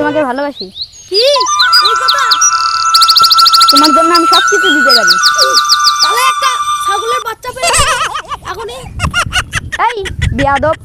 তোমাকে ভালোবাসি। কি এই কথা? তোমার জন্য আমি সবকিছু দিতে পারি। তাহলে একটা ছাগলের বাচ্চা পেয়ে এখনই। এই বেয়াদব।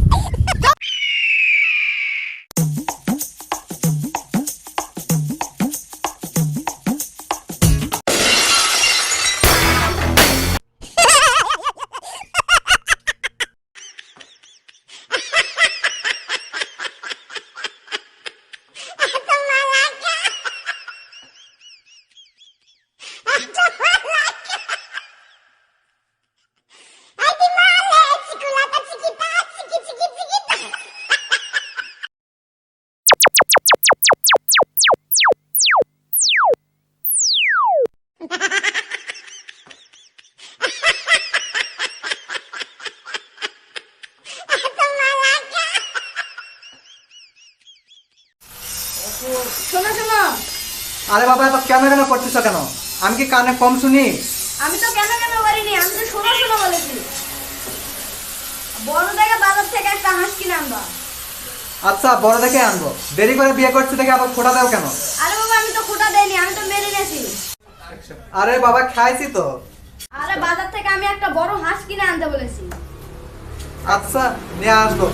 শোনো শোনো, আরে বাবা এত কেন কেন করতেছ কেন? আমি কি কানে কম শুনি? আমি তো কেন কেন বলিনি, আমি তো শোনো শোনো বলেছি। বড় দেখে বাজার থেকে একটা হাঁস কিনে আনবা। আচ্ছা বড় দেখে আনবো। দেরি করে বিয়ে করছি দেখে আবার খোটা দাও কেন? আরে বাবা আমি তো খোটা দেইনি, আমি তো মেনে নিয়েছি। আরে বাবা খাইছি তো। আরে বাজার থেকে আমি একটা বড় হাঁস কিনে আনতে বলেছি। আচ্ছা নিয়ে আসবো।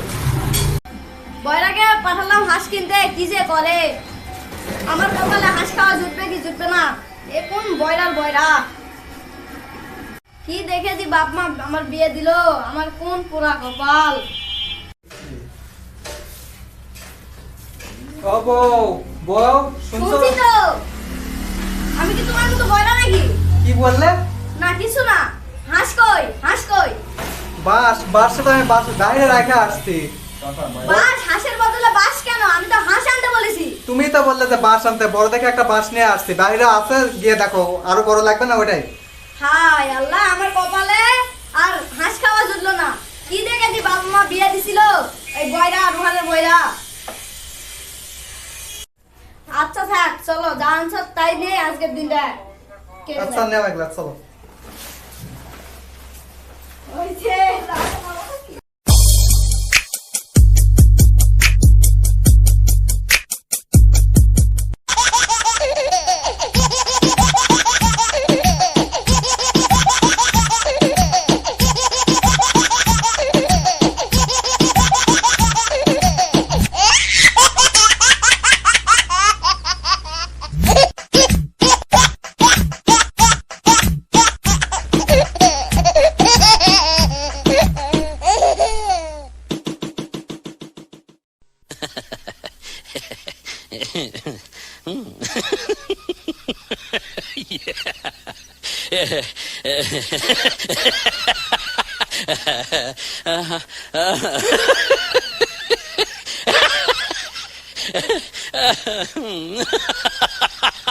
বয়রাকে পাঠালাম হাঁস কিনতে, কি যে করে। আমার কপালে হাঁস খাওয়া জুটবে কি জুটবে না, এ কোন বয়রার বয়রা। কি দেখেছি বাপ মা আমার বিয়ে দিল, আমার কোন পোড়া কপাল। ও বউ, বউ শুনছো? শুনছি তো। আমি কি তোমার মতো বয়রা নাকি? কি বললে? না কিছু না। হাঁস কই, হাঁস কই? বাসটা তো আমি বাইরে রেখে আসছি। বাস? হাঁসের বদলে বাস কেন? আমি তো হাঁস আনতে বলেছি। তুমি তো বললে যে বাস আনতে, বড় দেখে একটা বাস নিয়ে আসছি। বাইরে আছে, গিয়ে দেখো আরো বড় লাগবে না ওটাই। হায় আল্লাহ, আমার কপালে আর হাঁস খাওয়া জুটলো না। কি দেখেছি বাবা মা বিয়ে দিছিল, এই বয়রা রুহানের বয়রা। আচ্ছা থাক, চলো যা আনছো তাই নিয়ে আজকের দিনটা কেটে আচ্ছা যাক। নেওয়া গেল, চলো। ওই যে Ha ha ha.